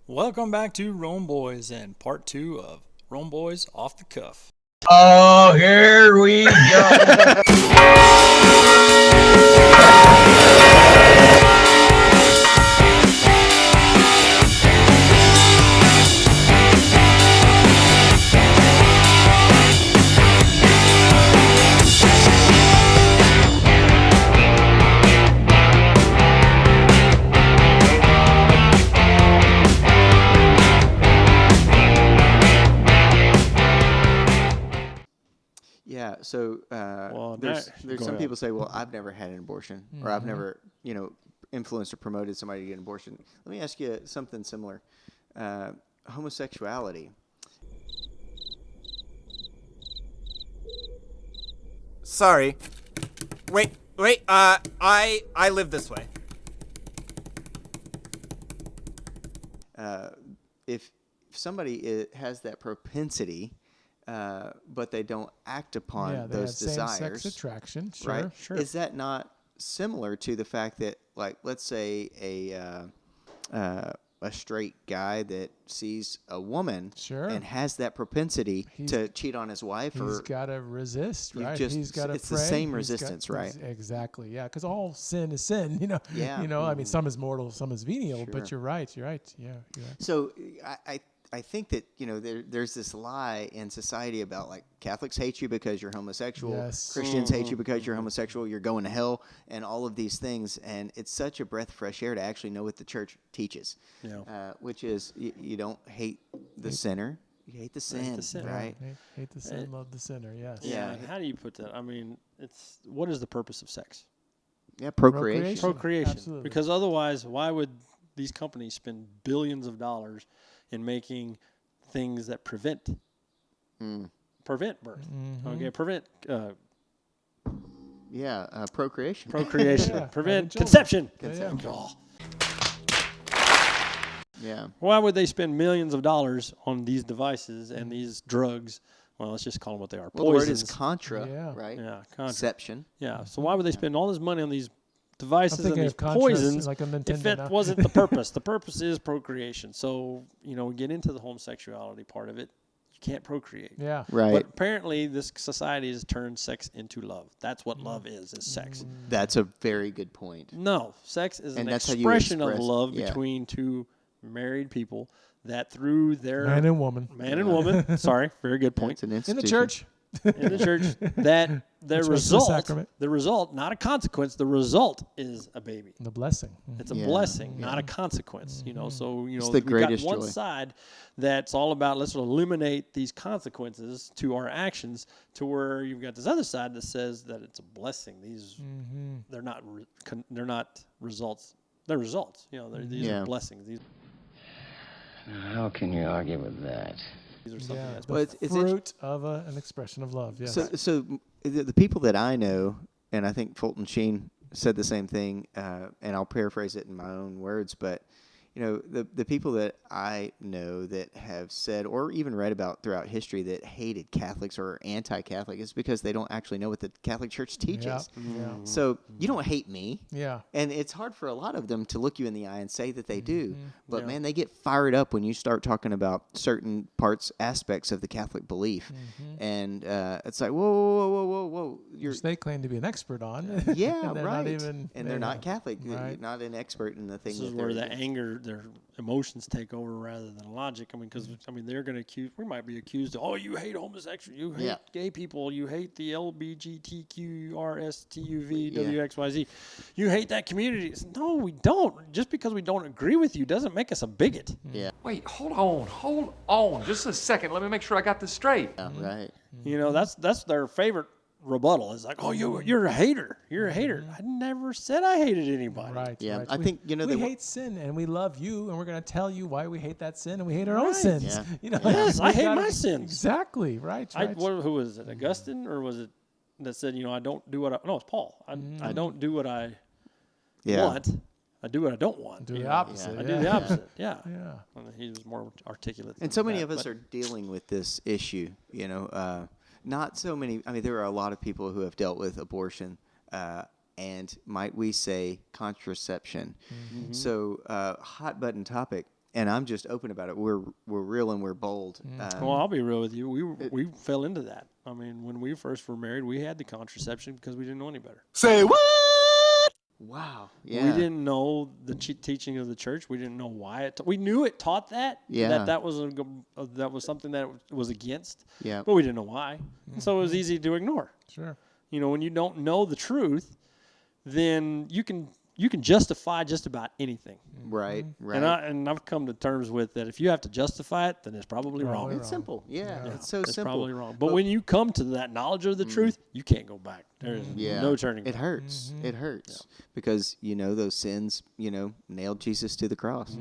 Welcome back to Rome Boys and part 2 of Rome Boys Off the Cuff. Oh, here we go. Yeah, so there's go some ahead. people say, well, I've never had an abortion, or I've never, influenced or promoted somebody to get an abortion. Let me ask you something similar. Homosexuality. Sorry. Wait. I live this way. If somebody has that propensity, but they don't act upon they those have desires, same-sex attraction. Sure, right? sure. Is that not similar to the fact that, like, let's say a straight guy that sees a woman Sure. and has that propensity to cheat on his wife, He's or got to resist, You've right? just- He's got to it's the pray. same He's resistance, right? Exactly, yeah. Because all sin is sin, Yeah. I mean, some is mortal, some is venial. Sure. But you're right. Yeah, you're right. So I think that there's this lie in society about, like, Catholics hate you because you're homosexual, Yes. Christians hate you because you're homosexual, you're going to hell, and all of these things. And it's such a breath of fresh air to actually know what the church teaches, which is you don't hate the sinner, you hate the sin, sinner. right? Hate the sin, love the sinner. Yes. Yeah. And how do you put that? I mean, what is the purpose of sex? Yeah, procreation. Procreation. Absolutely. Because otherwise, why would these companies spend billions of dollars in making things that prevent birth? Okay, prevent Procreation. procreation, Yeah, prevent having children. conception. Yeah. Oh. Yeah. Why would they spend millions of dollars on these devices and these drugs? Well, let's just call them what they are. Well, the word Poisons. is contra, Yeah. right? Yeah, contra. Conception. Yeah. So why would they spend all this money on these devices and thinking these of Contras, poisons like a if Nintendo it now. wasn't the purpose? The purpose is procreation. So, we get into the homosexuality part of it. You can't procreate. Yeah. Right. But apparently this society has turned sex into love. That's what love is sex. That's a very good point. No, sex is And an that's how you expression of express- love yeah. between two married people that through their Man and woman. man and woman. Sorry, very good point. It's an In institution. the church. In the church, that the Which makes it a result, sacrament. not a consequence. The result is a baby. The blessing. It's a Yeah. blessing, not a consequence. So It's the we've greatest got one joy. side that's all about let's eliminate these consequences to our actions, to where you've got this other side that says that it's a blessing. These they're not they're not results. They're results. These Yeah. are blessings. These How can you argue with that? are something Yeah. that's The Well, it's fruit of an expression of love. Yes. So the people that I know, and I think Fulton Sheen said the same thing, and I'll paraphrase it in my own words, but the people that I know that have said or even read about throughout history that hated Catholics or anti-Catholic is because they don't actually know what the Catholic Church teaches. Yeah. So you don't hate me. Yeah. And it's hard for a lot of them to look you in the eye and say that they do. But, Yeah. man, they get fired up when you start talking about certain aspects of the Catholic belief. And it's like, whoa. Which they claim to be an expert on. Yeah, and they're right. Not even, and they're not Catholic. You're Right. not an expert in the thing This that is they're where the anger, their emotions take over rather than logic. Because they're going to accuse. We might be accused of, oh, you hate homosexuals, you hate Yeah. gay people, you hate the LBGTQRSTUVWXYZ, you hate that community. It's, no, we don't. Just because we don't agree with you doesn't make us a bigot. Yeah, Wait, hold on, just a second. Let me make sure I got this straight. right. That's their favorite rebuttal. It's like, oh, you're a hater. You're a hater. I never said I hated anybody. Right. Yeah, right. I think, we they hate sin and we love you, and we're going to tell you why we hate that sin and we hate our own Right. sins. Yeah. Yes, I we hate gotta my be- sins. Exactly. Right. Right. Who was it? Augustine, or was it that said, I don't do what I? No, it's Paul. I don't do what I Yeah. want. I do what I don't want. Do the opposite. I do the opposite. Yeah. Yeah. Well, he was more articulate. And than so many that, of us but are dealing with this issue, not so many. I mean, there are a lot of people who have dealt with abortion, and might we say contraception. So, hot button topic. I'm just open about it. We're real and we're bold. Well, I'll be real with you. We fell into that. I mean, when we first were married, we had the contraception because we didn't know any better. Wow. Yeah. We didn't know the teaching of the church. We didn't know why it. We knew it taught that. Yeah. That was something that it was against. Yeah. But we didn't know why. And so it was easy to ignore. Sure. You know, when you don't know the truth, then you can justify just about anything. Right. Right. And I've come to terms with that. If you have to justify it, then it's probably wrong. It's simple. Yeah. It's so It's simple. probably wrong. But when you come to that knowledge of the truth, you can't go back. There's no turning It back. hurts. It hurts because those sins nailed Jesus to the cross.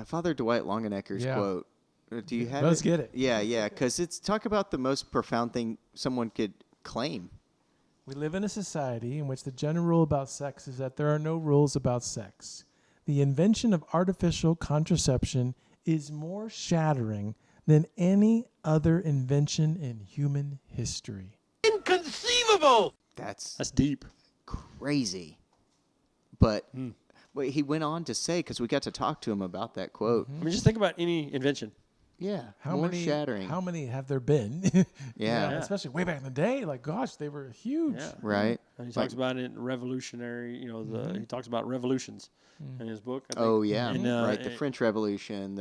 Father Dwight Longenecker's Yeah. quote. Do you have Let's it? get it. Yeah, because it's talk about the most profound thing someone could claim. We live in a society in which the general rule about sex is that there are no rules about sex. The invention of artificial contraception is more shattering than any other invention in human history. That's deep. crazy. But wait, he went on to say, because we got to talk to him about that quote. I mean, just think about any invention. Yeah, How more many shattering. How many have there been? Yeah. Especially way back in the day. Like, gosh, they were huge. Yeah. Right. And he talks about it revolutionary, he talks about revolutions in his book. I think. Oh yeah, And, right. The French Revolution.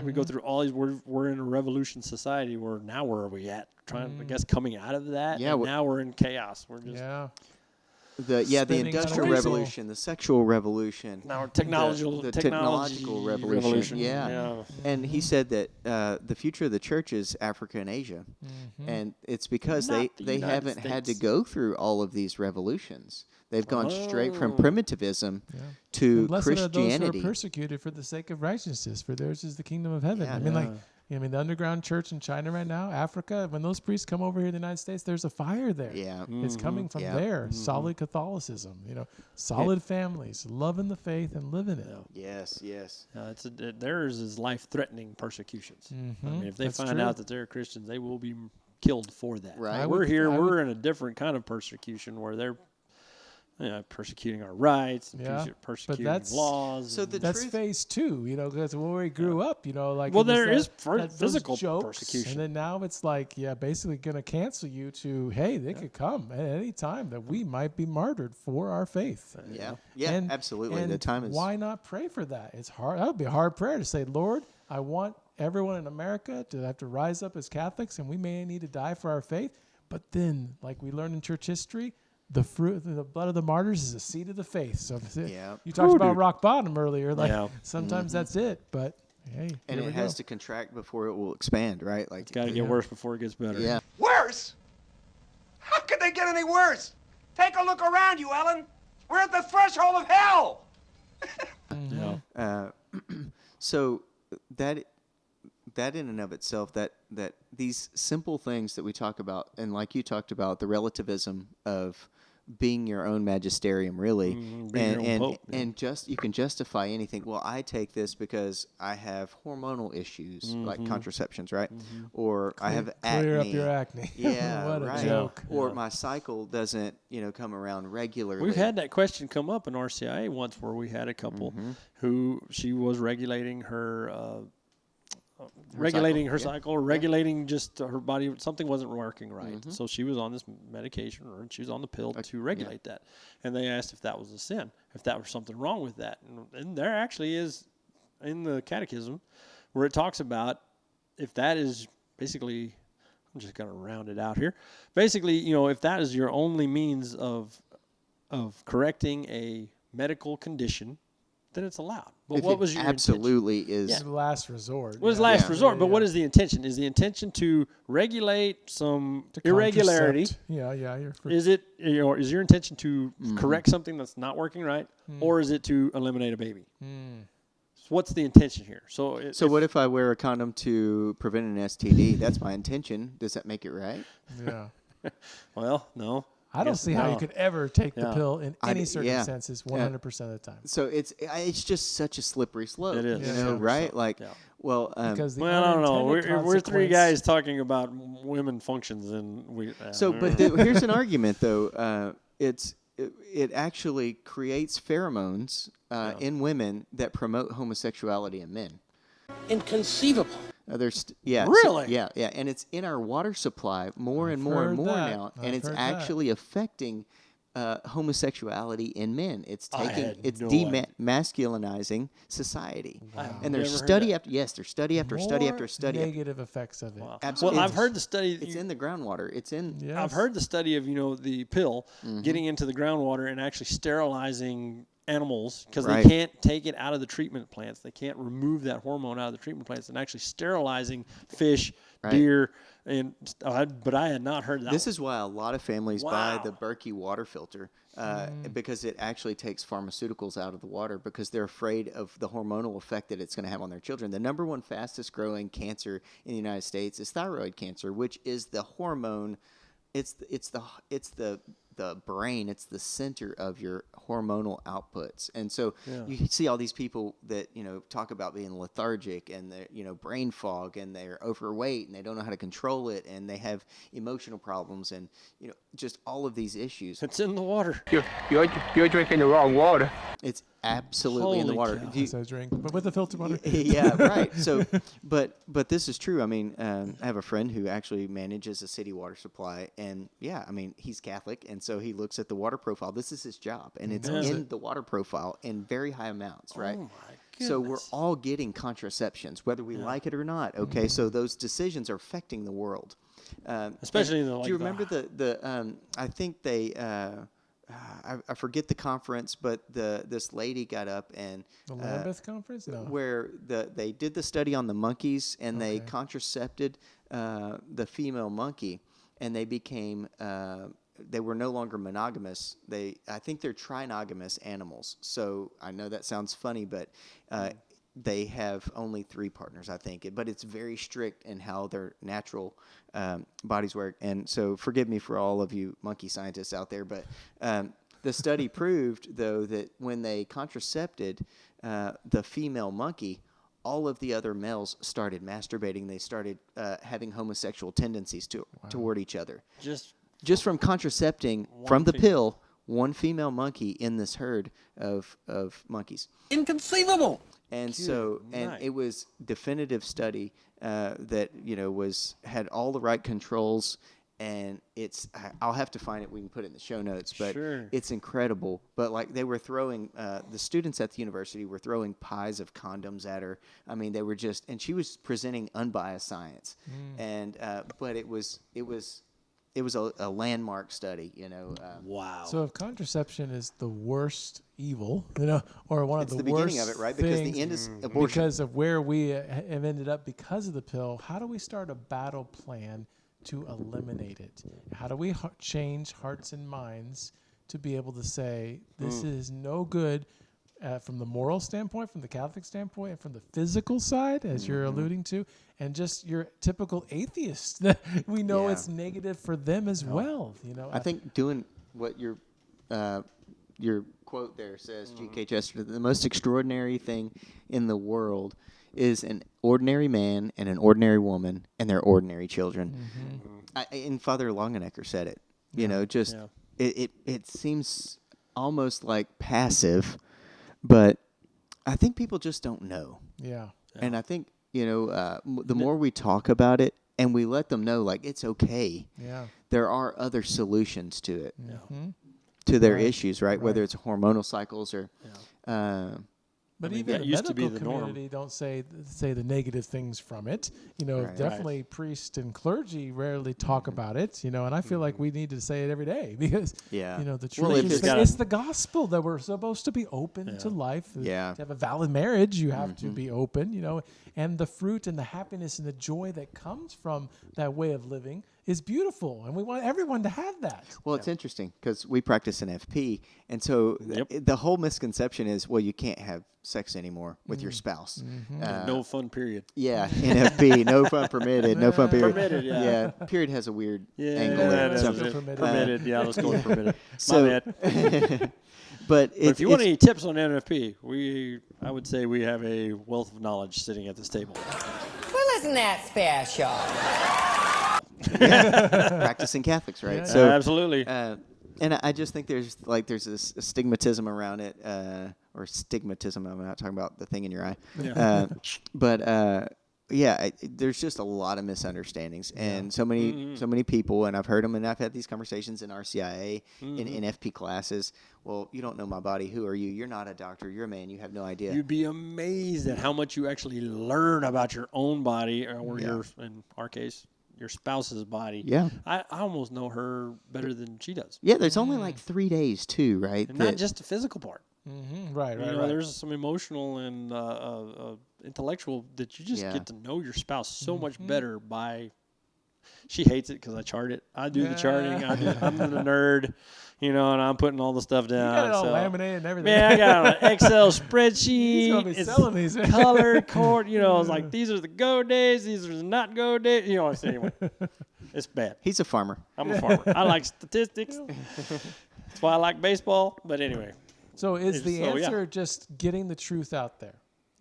We go through all these. We're in a revolution society. Where now where are we at? I guess coming out of that. Yeah, And now we're in chaos. We're just Yeah. the Spinning Industrial out of Revolution, the sexual revolution. now we're technological. the technology technological revolution. Yeah. And he said that the future of the church is Africa and Asia, and it's because Not the they United haven't had to States. go through all of these revolutions. They've gone straight from primitivism to And blessed are those who Christianity. are persecuted for the sake of righteousness, for theirs is the kingdom of heaven. Yeah. I mean, the underground church in China right now, Africa, when those priests come over here to the United States, there's a fire there. Yeah. It's coming from Yeah. there. Solid Catholicism, solid families, loving the faith and living it. Yes. Yes. Theirs is life-threatening persecutions. I mean, if they That's find true. out that they're Christians, they will be killed for that. Right. We're in a different kind of persecution where they're persecuting our rights, Yeah, but persecuting that's- laws. So and- the That's truth- phase 2, because where we grew up, like. Well, it was there is those physical jokes, persecution. And then now it's like, basically going to cancel you to, hey, they could come at any time that we might be martyred for our faith. Yeah. Yeah. And- absolutely. and The time is. why not pray for that? It's hard. That would be a hard prayer to say, Lord, I want everyone in America to have to rise up as Catholics, and we may need to die for our faith. But then, like we learned in church history, the blood of the martyrs is the seed of the faith. So Yeah. you talked about rock bottom earlier. Like Yeah. sometimes that's it. But hey, And here it we has go. to contract before it will expand, right? Like it's got to get worse before it gets better. Yeah. Worse? How could they get any worse? Take a look around you, Ellen. We're at the threshold of hell. Yeah. So that in and of itself, that these simple things that we talk about, and like you talked about, the relativism of being your own magisterium, really, being your own pope, yeah. and just you can justify anything. Well, I take this because I have hormonal issues like contraceptions, right? Or I have acne. Clear up your acne. Yeah, What a right. joke. Or my cycle doesn't, come around regularly. We've had that question come up in RCIA once where we had a couple who she was regulating her cycle or regulating just her body. Something wasn't working right. So she was on this medication or she was on the pill to regulate that. And they asked if that was a sin, if that was something wrong with that. And there actually is in the catechism where it talks about if that is basically, I'm just going to round it out here. Basically, if that is your only means of correcting a medical condition, then it's allowed. But If what it was your intention? absolutely is. It's the last resort. What is yeah. last Yeah. resort? But Yeah, what yeah. is the intention? Is the intention to regulate some To irregularity? contracept. Yeah. You're Is it is your intention to correct something that's not working right, or is it to eliminate a baby? So what's the intention here? So What if I wear a condom to prevent an STD? That's my intention. Does that make it right? Yeah. well, no. I don't guess see how you no. could ever take the Yeah. pill in I any d- yeah. circumstances 100% of the time. So it's just such a slippery slope. It is. You Yeah. know, right? Like, Yeah. well, Because the Well, I don't know. unintended We're three consequence- guys talking about women functions, and we. so but here's an argument though. It's it actually creates pheromones in women that promote homosexuality in men. Inconceivable. Really? Yeah, and it's in our water supply more and more and heard more that. now, and I've it's heard that. actually affecting homosexuality in men. It's taking had it's no idea. demasculinizing society. And there's never heard study that. after there's study after study after More study. negative effects of it. Wow. Absolutely. Well, I've heard the study. It's in the groundwater. It's in Yes. I've heard the study of the pill Mm-hmm. getting into the groundwater and actually sterilizing animals because Right. they can't take it out of the treatment plants. They can't remove that hormone out of the treatment plants, and actually sterilizing fish, Right. deer, and but I had not heard that. This is why a lot of families buy Wow. the Berkey water filter because it actually takes pharmaceuticals out of the water because they're afraid of the hormonal effect that it's going to have on their children. The number one fastest growing cancer in the United States is thyroid cancer, which is the hormone. It's the brain. It's the center of your hormonal outputs. And so you see all these people that talk about being lethargic and they're brain fog and they're overweight and they don't know how to control it and they have emotional problems and just all of these issues. It's in the water. You're drinking the wrong water. It's absolutely in the Holy water. cow. If you- So drink, but with the filtered water. yeah, right. So, but this is true. I mean, I have a friend who actually manages a city water supply, and I mean, he's Catholic, and so he looks at the water profile. This is his job, and it's in the water profile in very high amounts, right? Oh my So we're goodness. all getting contraceptions, whether we like it or not. Okay, so those decisions are affecting the world. Especially and in the, like, do you the- remember the I think they I forget the conference, but this lady got up and The Lambeth Conference? No. where they did the study on the monkeys and they contracepted the female monkey and they became they were no longer monogamous. I think they're trinogamous animals. So I know that sounds funny, but they have only 3 partners, I think. But it's very strict in how their natural bodies work. And so forgive me for all of you monkey scientists out there, but the study proved, though, that when they contracepted the female monkey, all of the other males started masturbating. They started having homosexual tendencies toward each other. Just from contracepting from the pill, one female monkey in this herd of monkeys. Inconceivable. And night. it was definitive study that had all the right controls, and I'll have to find it. We can put it in the show notes, but Sure. it's incredible. But like they were throwing the students at the university were throwing pies of condoms at her. I mean, they were and she was presenting unbiased science, and but it was a landmark study. Wow. So if contraception is the worst evil, or one of It's the the beginning worst of it, right? Because things, the end is abortion. because of where we have ended up because of the pill, how do we start a battle plan to eliminate it? How do we change hearts and minds to be able to say this is no good from the moral standpoint, from the Catholic standpoint, and from the physical side, as you're alluding to, and just your typical atheist. We know Yeah. it's negative for them as well. I think doing what your quote there says, G.K. Chesterton, the most extraordinary thing in the world is an ordinary man and an ordinary woman and their ordinary children. And Father Longenecker said it. It seems almost like passive, but I think people just don't know. Yeah. And I think the more we talk about it and we let them know, like, it's okay. Yeah. There are other solutions to it, Mm-hmm. to their issues, right? Whether it's hormonal cycles or, But mean, even that the used to medical be the norm. community don't say the negative things from it. Right. Definitely priests and clergy rarely talk about it. And I feel like we need to say it every day because Yeah. the Well, truth if is it's that gotta- it's the gospel that we're supposed to be open to life. Yeah. To have a valid marriage, you have to be open. And the fruit and the happiness and the joy that comes from that way of living is beautiful, and we want everyone to have that. well, it's interesting because we practice in FP, and so the whole misconception is, well, you can't have sex anymore with your spouse. no fun period. Yeah, NFP, no fun permitted, no fun period. Permitted, yeah. Period has a weird Yeah, angle. that in it. is So, Still it. permitted. Permitted. Yeah, let's go with permitted. So- My bad. but But if you want any tips on NFP, I would say we have a wealth of knowledge sitting at this table. Well, isn't that special? practicing Catholics, right? Yeah. So Absolutely. And I just think there's this stigmatism around it, or stigmatism. I'm not talking about the thing in your eye. Yeah. There's just a lot of misunderstandings, and so many people, and I've heard them, and I've had these conversations in RCIA, in NFP classes. Well, you don't know my body. Who are you? You're not a doctor. You're a man. You have no idea. You'd be amazed at how much you actually learn about your own body, or your, in our case, your spouse's body. Yeah. I almost know her better than she does. Yeah, there's only like 3 days too, right? And not just the physical part. Right, You right, know, right. there's some emotional and intellectual that you just get to know your spouse so much better by. She hates it because I chart it. I do the charting. I'm the nerd, and I'm putting all the stuff down. You got it all so. laminated and everything. Man, I got an Excel He's spreadsheet. gonna be selling these. Color cord. It's like these are the go days. These are the not go days. Anyway, it's bad. He's a farmer. I'm a farmer. I like statistics. That's why I like baseball. But anyway. So is the So, yeah. answer just getting the truth out there?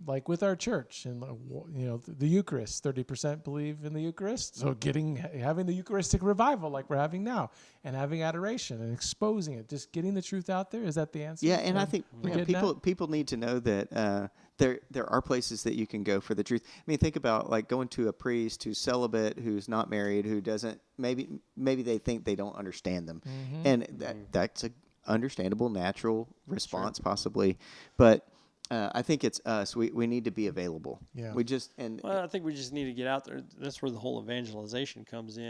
Like with our church and the Eucharist, 30% believe in the Eucharist. So having the Eucharistic revival like we're having now, and having adoration and exposing it, just getting the truth out there. Is that the answer? Yeah, and I think we're getting at? people need to know that there are places that you can go for the truth. I mean, think about like going to a priest who's celibate, who's not married, who doesn't maybe they think they don't understand them, and that's a understandable, natural response possibly, but. I think it's us. We need to be available. Yeah. Well, I think we just need to get out there. That's where the whole evangelization comes in.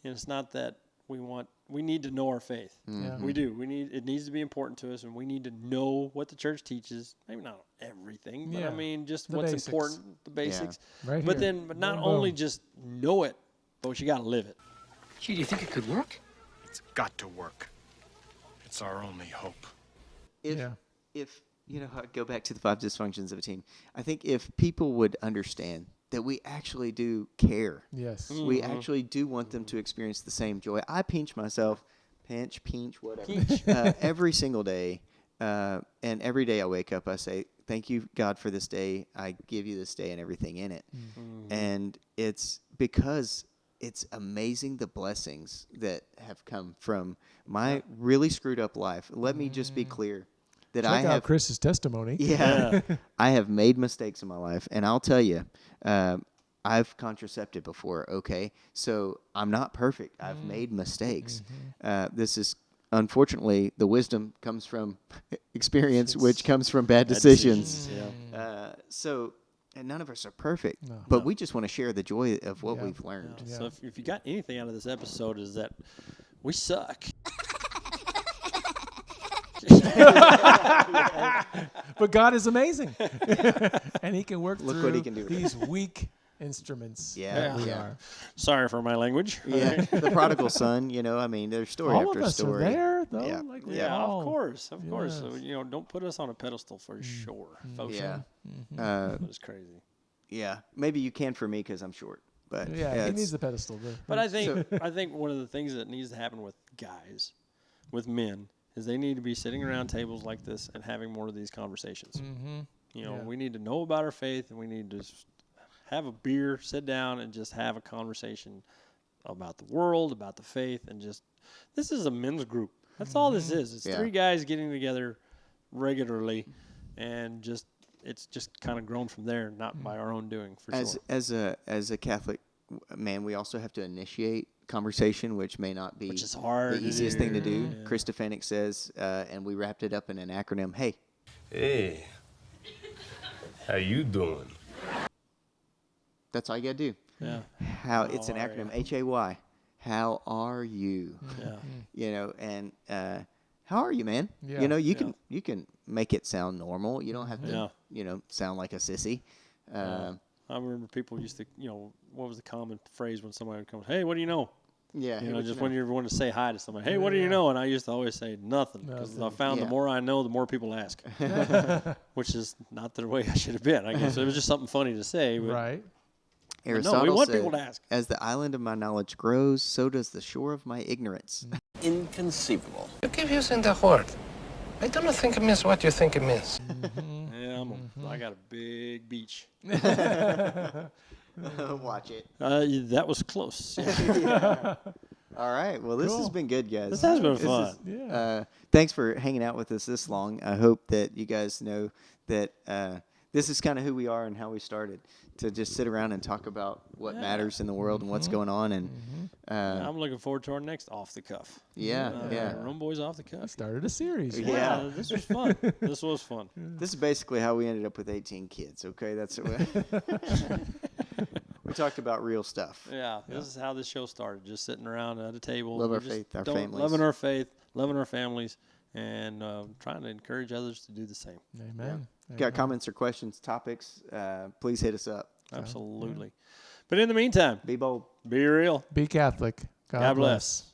And it's not that we need to know our faith. Yeah. We do. It needs to be important to us, and we need to know what the church teaches. Maybe not everything, but Yeah. I mean, just The what's basics. important, the basics. Right But here. then, not Boom, only boom. just know it, but you got to live it. Gee, do you think it could work? It's got to work. It's our only hope. If I'd go back to the 5 dysfunctions of a team. I think if people would understand that we actually do care. Yes. We actually do want them to experience the same joy. I pinch myself, pinch, whatever, every single day. And every day I wake up, I say, thank you, God, for this day. I give you this day and everything in it. And it's because it's amazing the blessings that have come from my really screwed up life. Let me just be clear that Check I out have Chris's testimony. Yeah. I have made mistakes in my life, and I'll tell you, I've contracepted before, okay? So I'm not perfect. I've made mistakes. This is, unfortunately, the wisdom comes from experience, which comes from bad decisions. And none of us are perfect, but we just want to share the joy of what we've learned. Yeah. So if you got anything out of this episode, is that we suck. But God is amazing, and He can work Look through what He can do with these weak instruments. Yeah, that we yeah. are. Sorry for my language. Yeah, the prodigal son, I mean, there's story All after of us story. are there, though. Yeah. Like we Yeah, all. of course. So, Yes. don't put us on a pedestal for sure, folks. Yeah. It's crazy. Yeah, maybe you can for me because I'm short, but Yeah, he it's- needs the pedestal. But I think one of the things that needs to happen with guys, with men, is they need to be sitting around tables like this and having more of these conversations. Yeah. We need to know about our faith, and we need to have a beer, sit down, and just have a conversation about the world, about the faith, and this is a men's group. That's all this is. It's 3 guys getting together regularly, and it's just kind of grown from there, not by our own doing, for sure. as a Catholic man, we also have to initiate conversation, which may not be Which is hard the to easiest thing to do. do. Yeah. Chris Stefanik says, and we wrapped it up in an acronym. Hey, Hey, how you doing? that's all you gotta do. Yeah. It's an acronym. HAY. How are you? Yeah. And how are you, man? Yeah. You can make it sound normal. You don't have to, Yeah. sound like a sissy. I remember people used to, what was the common phrase when somebody would come, hey, what do you know? Yeah. hey, what Just you when know? you want to say hi to somebody, hey, what do you know? And I used to always say nothing, because I found the Yeah. more I know, the more people ask, which is not the way I should have been. I guess it was just something funny to say. But Right. Aristotle we want said, people to ask. as the island of my knowledge grows, so does the shore of my ignorance. Inconceivable. You keep using the word. I don't think it means what you think it means. Yeah, I got a big beach. Watch it. That was close. Yeah. All right. Well, this has Cool. been good, guys. This has been This fun. is- Yeah. thanks for hanging out with us this long. I hope that you guys know that this is kind of who we are and how we started, to just sit around and talk about what matters in the world and what's going on. And I'm looking forward to our next off the cuff. yeah. Rome Boys off the cuff. Started a series. Yeah. This was fun. This was fun. This is basically how we ended up with 18 kids. Okay, that's it. We talked about real stuff. Yeah, this is how this show started. Just sitting around at a table. Love We our just faith, our don't- families. Loving our faith, loving our families, and trying to encourage others to do the same. Amen. Got comments or questions, topics? Please hit us up. Absolutely. But in the meantime, Be bold. be real. Be Catholic. God bless.